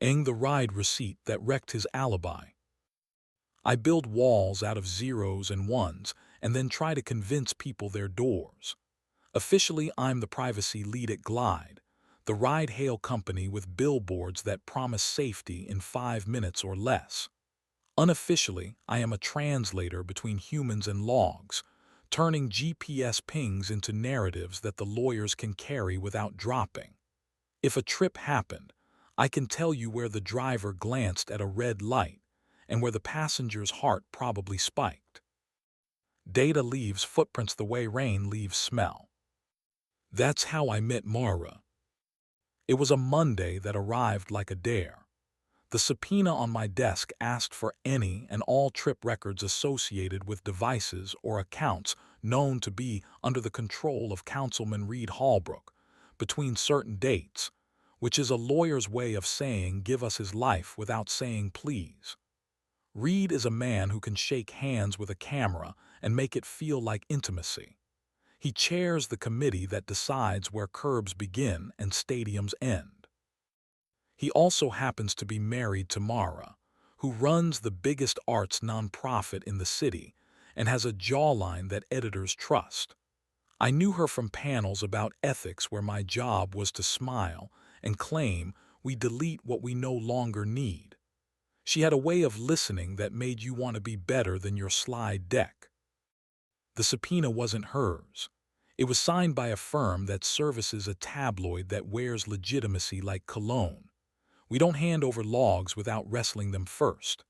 the ride receipt that wrecked his alibi. I build walls out of zeros and ones and then try to convince people they're doors. Officially, I'm the privacy lead at Glide, the ride-hail company with billboards that promise safety in 5 minutes or less. Unofficially, I am a translator between humans and logs, turning GPS pings into narratives that the lawyers can carry without dropping. If a trip happened, I can tell you where the driver glanced at a red light and where the passenger's heart probably spiked. Data leaves footprints the way rain leaves smell. That's how I met Mara. It was a Monday that arrived like a dare. The subpoena on my desk asked for any and all trip records associated with devices or accounts known to be under the control of Councilman Reed Hallbrook between certain dates, which is a lawyer's way of saying give us his life without saying please. Reed is a man who can shake hands with a camera and make it feel like intimacy. He chairs the committee that decides where curbs begin and stadiums end. He also happens to be married to Mara, who runs the biggest arts nonprofit in the city and has a jawline that editors trust. I knew her from panels about ethics where my job was to smile and claim we delete what we no longer need. She had a way of listening that made you want to be better than your slide deck. The subpoena wasn't hers. It was signed by a firm that services a tabloid that wears legitimacy like cologne. We don't hand over logs without wrestling them first.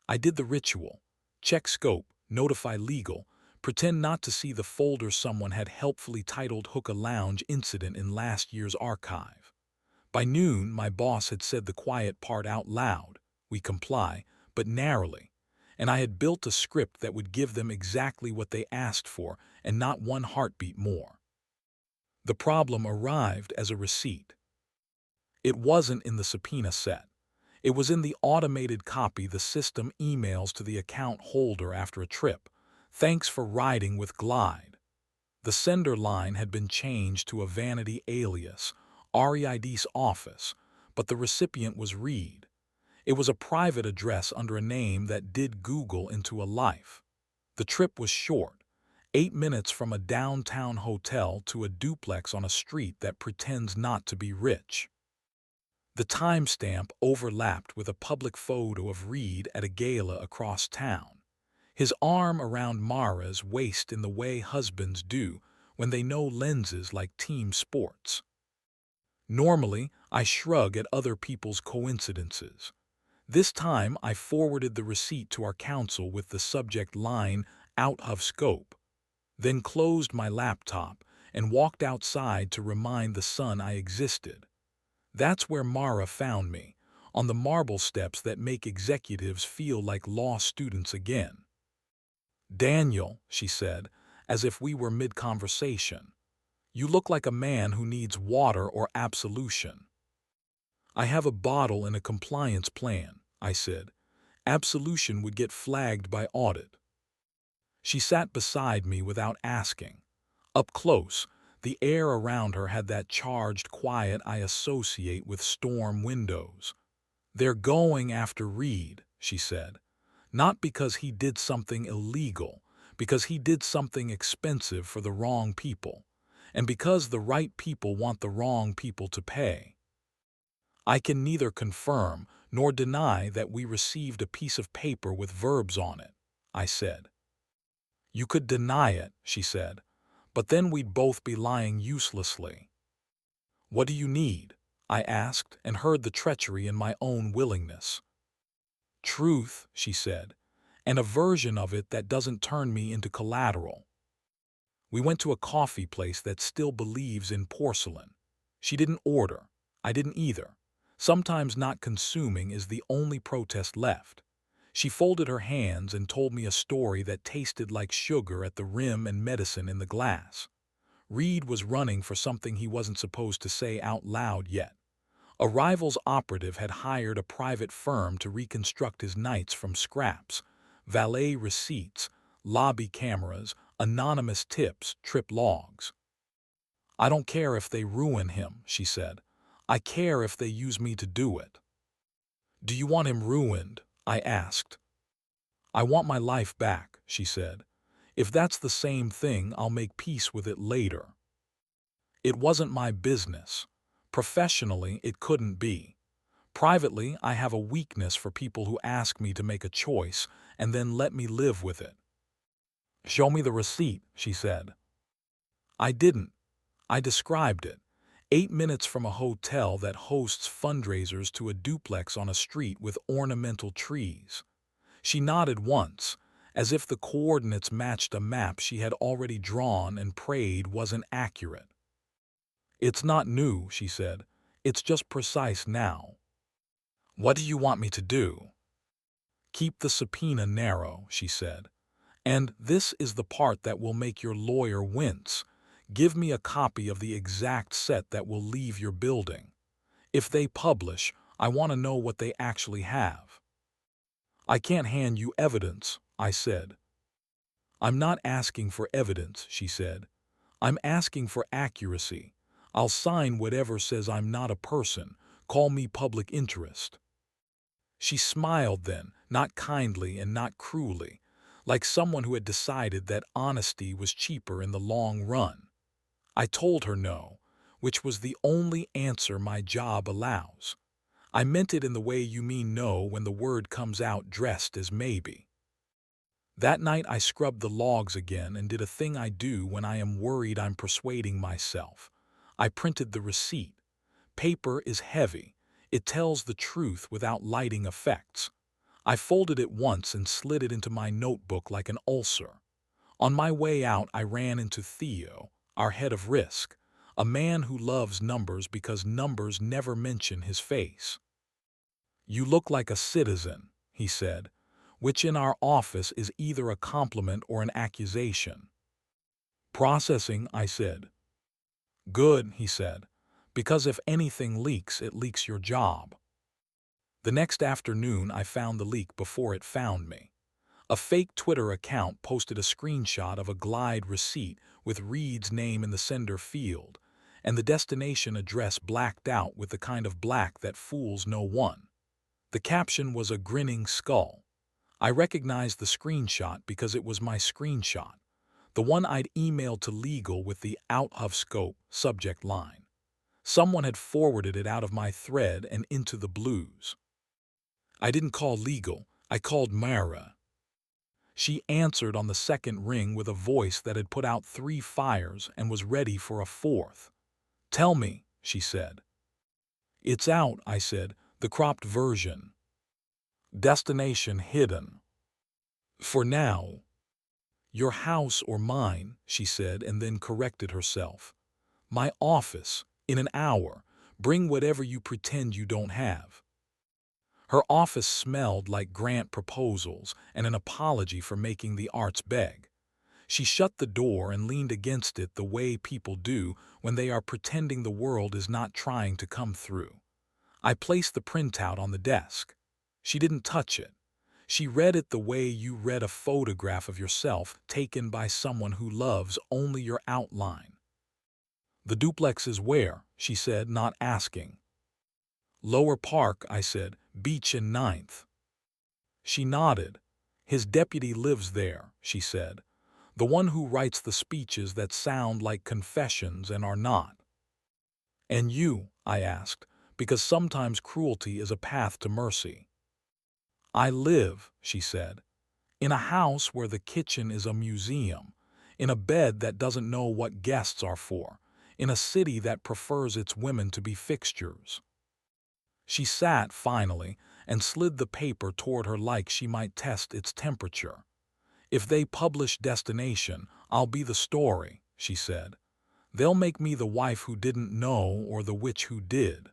I did the ritual. Check scope, notify legal, pretend not to see the folder someone had helpfully titled Hookah Lounge Incident in last year's archive. By noon, my boss had said the quiet part out loud. We comply, but narrowly. And I had built a script that would give them exactly what they asked for and not one heartbeat more. The problem arrived as a receipt. It wasn't in the subpoena set. It was in the automated copy the system emails to the account holder after a trip. Thanks for riding with Glide. The sender line had been changed to a vanity alias, REID's office, but the recipient was Reed. It was a private address under a name that did Google into a life. The trip was short, 8 minutes from a downtown hotel to a duplex on a street that pretends not to be rich. The timestamp overlapped with a public photo of Reed at a gala across town, his arm around Mara's waist in the way husbands do when they know lenses like team sports. Normally, I shrug at other people's coincidences. This time, I forwarded the receipt to our counsel with the subject line, out of scope, then closed my laptop and walked outside to remind the sun I existed. That's where Mara found me, on the marble steps that make executives feel like law students again. "Daniel," she said, as if we were mid-conversation, "you look like a man who needs water or absolution." "I have a bottle and a compliance plan," I said. "Absolution would get flagged by audit." She sat beside me without asking. Up close, the air around her had that charged quiet I associate with storm windows. "They're going after Reed," she said. "Not because he did something illegal, because he did something expensive for the wrong people, and because the right people want the wrong people to pay." I can neither confirm nor deny that we received a piece of paper with verbs on it, I said. "You could deny it," she said, "but then we'd both be lying uselessly." "What do you need?" I asked and heard the treachery in my own willingness. "Truth," she said, "and a version of it that doesn't turn me into collateral." We went to a coffee place that still believes in porcelain. She didn't order. I didn't either. Sometimes not consuming is the only protest left. She folded her hands and told me a story that tasted like sugar at the rim and medicine in the glass. Reed was running for something he wasn't supposed to say out loud yet. A rival's operative had hired a private firm to reconstruct his nights from scraps, valet receipts, lobby cameras, anonymous tips, trip logs. "I don't care if they ruin him," she said. "I care if they use me to do it." Do you want him ruined? I asked. I want my life back, she said. If that's the same thing, I'll make peace with it later. It wasn't my business. Professionally, it couldn't be. Privately, I have a weakness for people who ask me to make a choice and then let me live with it. Show me the receipt, she said. I didn't. I described it. 8 minutes from a hotel that hosts fundraisers to a duplex on a street with ornamental trees. She nodded once, as if the coordinates matched a map she had already drawn and prayed wasn't accurate. It's not new, she said. It's just precise now. What do you want me to do? Keep the subpoena narrow, she said. And this is the part that will make your lawyer wince. Give me a copy of the exact set that will leave your building. If they publish, I want to know what they actually have. I can't hand you evidence, I said. I'm not asking for evidence, she said. I'm asking for accuracy. I'll sign whatever says I'm not a person. Call me public interest. She smiled then, not kindly and not cruelly, like someone who had decided that honesty was cheaper in the long run. I told her no, which was the only answer my job allows. I meant it in the way you mean no when the word comes out dressed as maybe. That night I scrubbed the logs again and did a thing I do when I am worried I'm persuading myself. I printed the receipt. Paper is heavy. It tells the truth without lighting effects. I folded it once and slid it into my notebook like an ulcer. On my way out, I ran into Theo, our head of risk, a man who loves numbers because numbers never mention his face. You look like a citizen, he said, which in our office is either a compliment or an accusation. Processing, I said. Good, he said, because if anything leaks, it leaks your job. The next afternoon, I found the leak before it found me. A fake Twitter account posted a screenshot of a Glide receipt with Reed's name in the sender field, and the destination address blacked out with the kind of black that fools no one. The caption was a grinning skull. I recognized the screenshot because it was my screenshot, the one I'd emailed to legal with the out of scope subject line. Someone had forwarded it out of my thread and into the blues. I didn't call legal, I called Mara. She answered on the second ring with a voice that had put out 3 fires and was ready for a 4th. Tell me, she said. It's out, I said, the cropped version. Destination hidden. For now. Your house or mine, she said, and then corrected herself. My office, in an hour. Bring whatever you pretend you don't have. Her office smelled like grant proposals and an apology for making the arts beg. She shut the door and leaned against it the way people do when they are pretending the world is not trying to come through. I placed the printout on the desk. She didn't touch it. She read it the way you read a photograph of yourself taken by someone who loves only your outline. The duplex is where? She said, not asking. Lower Park, I said, Beach and 9th. She nodded. His deputy lives there, she said. The one who writes the speeches that sound like confessions and are not. And you, I asked, because sometimes cruelty is a path to mercy. I live, she said, in a house where the kitchen is a museum, in a bed that doesn't know what guests are for, in a city that prefers its women to be fixtures. She sat, finally, and slid the paper toward her like she might test its temperature. If they publish Destination, I'll be the story, she said. They'll make me the wife who didn't know or the witch who did.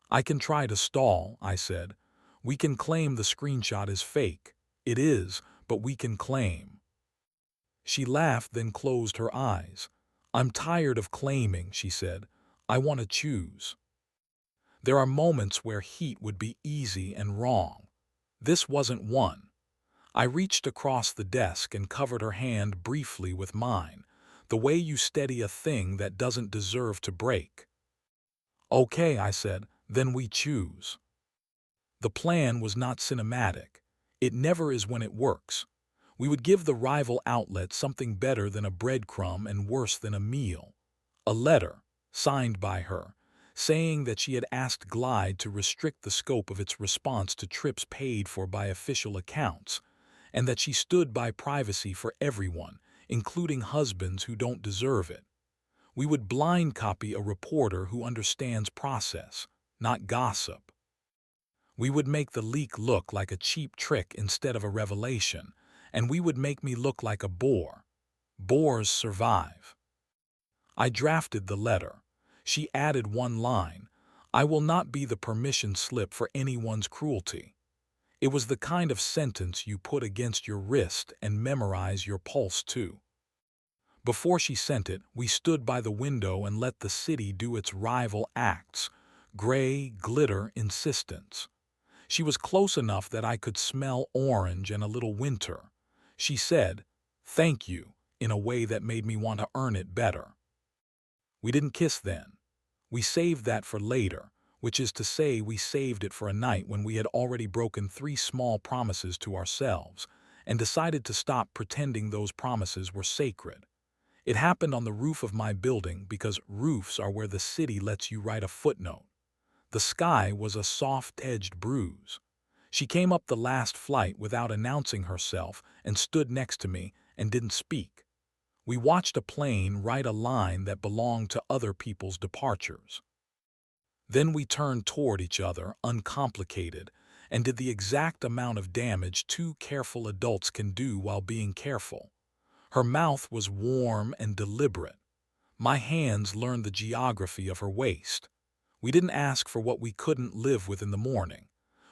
I can try to stall, I said. We can claim the screenshot is fake. It is, but we can claim. She laughed, then closed her eyes. I'm tired of claiming, she said. I want to choose. There are moments where heat would be easy and wrong. This wasn't one. I reached across the desk and covered her hand briefly with mine, the way you steady a thing that doesn't deserve to break. Okay, I said, then we choose. The plan was not cinematic. It never is when it works. We would give the rival outlet something better than a breadcrumb and worse than a meal. A letter, signed by her, saying that she had asked Glide to restrict the scope of its response to trips paid for by official accounts, and that she stood by privacy for everyone, including husbands who don't deserve it. We would blind copy a reporter who understands process, not gossip. We would make the leak look like a cheap trick instead of a revelation, and we would make me look like a bore. Bores survive. I drafted the letter. She added one line: "I will not be the permission slip for anyone's cruelty." It was the kind of sentence you put against your wrist and memorize your pulse too. Before she sent it, we stood by the window and let the city do its rival acts: gray, glitter, insistence. She was close enough that I could smell orange and a little winter. She said, "Thank you," in a way that made me want to earn it better. We didn't kiss then. We saved that for later, which is to say we saved it for a night when we had already broken 3 small promises to ourselves and decided to stop pretending those promises were sacred. It happened on the roof of my building because roofs are where the city lets you write a footnote. The sky was a soft-edged bruise. She came up the last flight without announcing herself and stood next to me and didn't speak. We watched a plane write a line that belonged to other people's departures. Then we turned toward each other, uncomplicated, and did the exact amount of damage 2 careful adults can do while being careful. Her mouth was warm and deliberate. My hands learned the geography of her waist. We didn't ask for what we couldn't live with in the morning.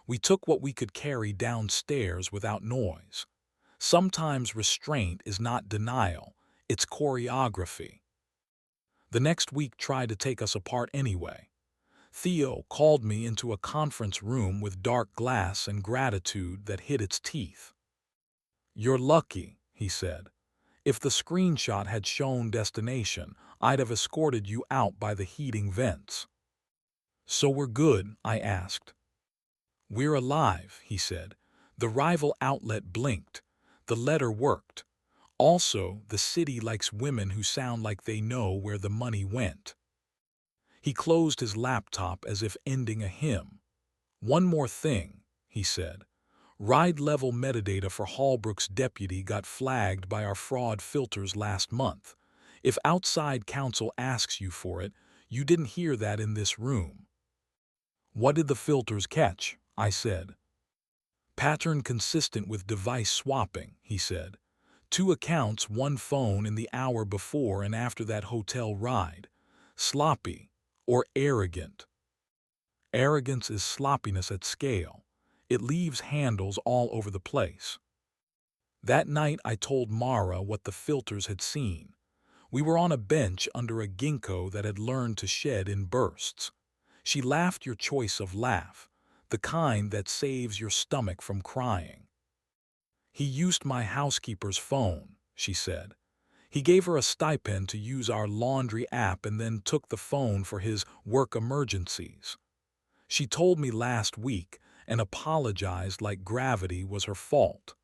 We took what we could carry downstairs without noise. Sometimes restraint is not denial, it's choreography. The next week tried to take us apart anyway. Theo called me into a conference room with dark glass and gratitude that hid its teeth. "You're lucky," he said. "If the screenshot had shown destination, I'd have escorted you out by the heating vents." "So we're good?" I asked. "We're alive," he said. The rival outlet blinked. The letter worked. Also, the city likes women who sound like they know where the money went. He closed his laptop as if ending a hymn. "One more thing," he said. "Ride-level metadata for Hallbrook's deputy got flagged by our fraud filters last month. If outside counsel asks you for it, you didn't hear that in this room." "What did the filters catch?" I said. "Pattern consistent with device swapping," he said. 2 accounts, 1 phone in the hour before and after that hotel ride. Sloppy or arrogant. Arrogance is sloppiness at scale. It leaves handles all over the place. That night I told Mara what the filters had seen. We were on a bench under a ginkgo that had learned to shed in bursts. She laughed your choice of laugh, the kind that saves your stomach from crying. "He used my housekeeper's phone," she said. "He gave her a stipend to use our laundry app and then took the phone for his work emergencies. She told me last week and apologized like gravity was her fault."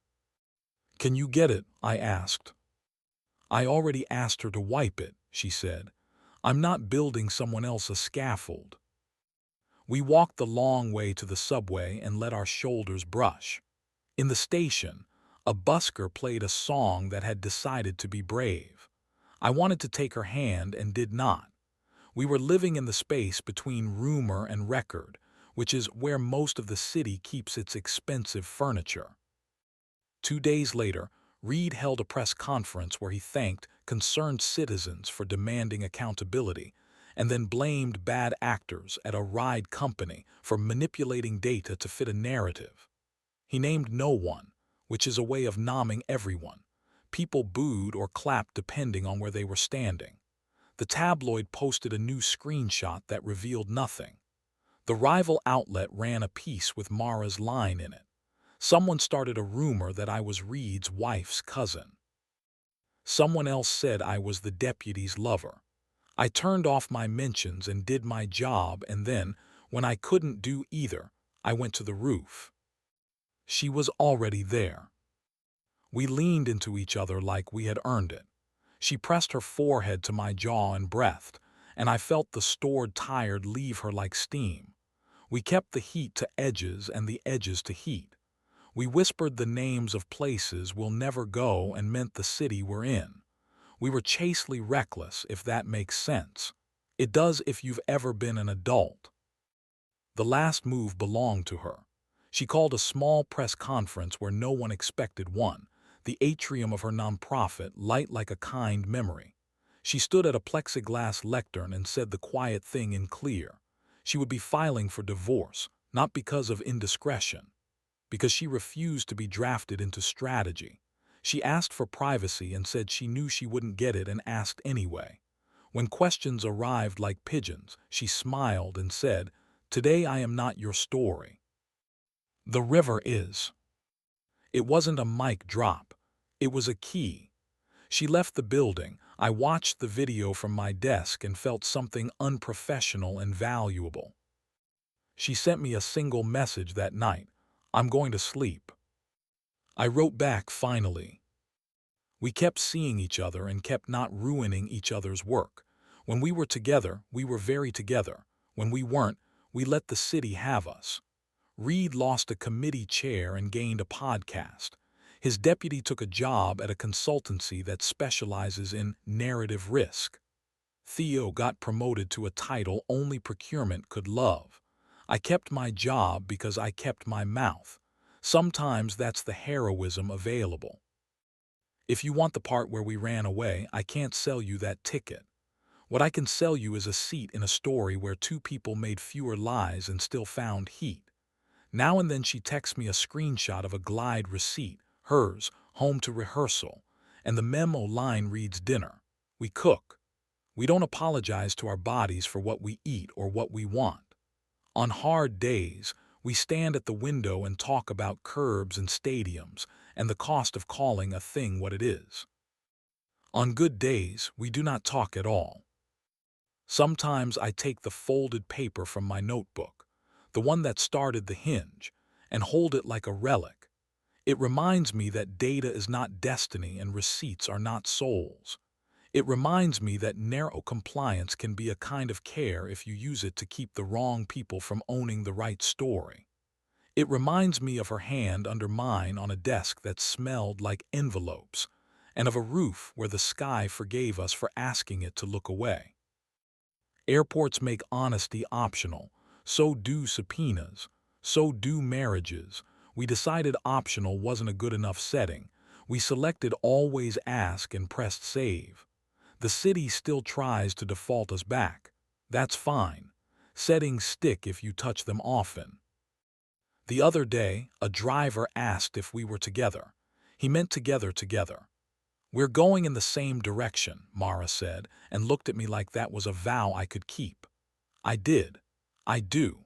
"Can you get it?" I asked. "I already asked her to wipe it," she said. "I'm not building someone else a scaffold." We walked the long way to the subway and let our shoulders brush. In the station, a busker played a song that had decided to be brave. I wanted to take her hand and did not. We were living in the space between rumor and record, which is where most of the city keeps its expensive furniture. 2 days later, Reed held a press conference where he thanked concerned citizens for demanding accountability, and then blamed bad actors at a ride company for manipulating data to fit a narrative. He named no one, which is a way of nomming everyone. People booed or clapped depending on where they were standing. The tabloid posted a new screenshot that revealed nothing. The rival outlet ran a piece with Mara's line in it. Someone started a rumor that I was Reed's wife's cousin. Someone else said I was the deputy's lover. I turned off my mentions and did my job, and then, when I couldn't do either, I went to the roof. She was already there. We leaned into each other like we had earned it. She pressed her forehead to my jaw and breathed, and I felt the stored tired leave her like steam. We kept the heat to edges and the edges to heat. We whispered the names of places we'll never go and meant the city we're in. We were chastely reckless, if that makes sense. It does if you've ever been an adult. The last move belonged to her. She called a small press conference where no one expected one, the atrium of her nonprofit, light like a kind memory. She stood at a plexiglass lectern and said the quiet thing in clear. She would be filing for divorce, not because of indiscretion, because she refused to be drafted into strategy. She asked for privacy and said she knew she wouldn't get it and asked anyway. When questions arrived like pigeons, she smiled and said, "Today I am not your story. The river is." It wasn't a mic drop. It was a key. She left the building. I watched the video from my desk and felt something unprofessional and valuable. She sent me a single message that night. "I'm going to sleep." I wrote back finally. We kept seeing each other and kept not ruining each other's work. When we were together, we were very together. When we weren't, we let the city have us. Reed lost a committee chair and gained a podcast. His deputy took a job at a consultancy that specializes in narrative risk. Theo got promoted to a title only procurement could love. I kept my job because I kept my mouth. Sometimes that's the heroism available. If you want the part where we ran away, I can't sell you that ticket. What I can sell you is a seat in a story where two people made fewer lies and still found heat. Now and then she texts me a screenshot of a Glide receipt, hers, home to rehearsal, and the memo line reads dinner. We cook. We don't apologize to our bodies for what we eat or what we want. On hard days, we stand at the window and talk about curbs and stadiums and the cost of calling a thing what it is. On good days, we do not talk at all. Sometimes I take the folded paper from my notebook, the one that started the hinge, and hold it like a relic. It reminds me that data is not destiny and receipts are not souls. It reminds me that narrow compliance can be a kind of care if you use it to keep the wrong people from owning the right story. It reminds me of her hand under mine on a desk that smelled like envelopes, and of a roof where the sky forgave us for asking it to look away. Airports make honesty optional. So do subpoenas. So do marriages. We decided optional wasn't a good enough setting. We selected always ask and pressed save. The city still tries to default us back. That's fine. Settings stick if you touch them often. The other day, a driver asked if we were together. He meant together. "We're going in the same direction," Mara said, and looked at me like that was a vow I could keep. I did. I do.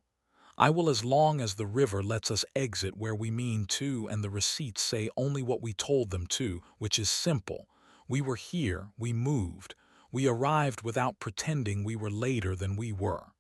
I will as long as the river lets us exit where we mean to and the receipts say only what we told them to, which is simple. We were here, we moved. We arrived without pretending we were later than we were.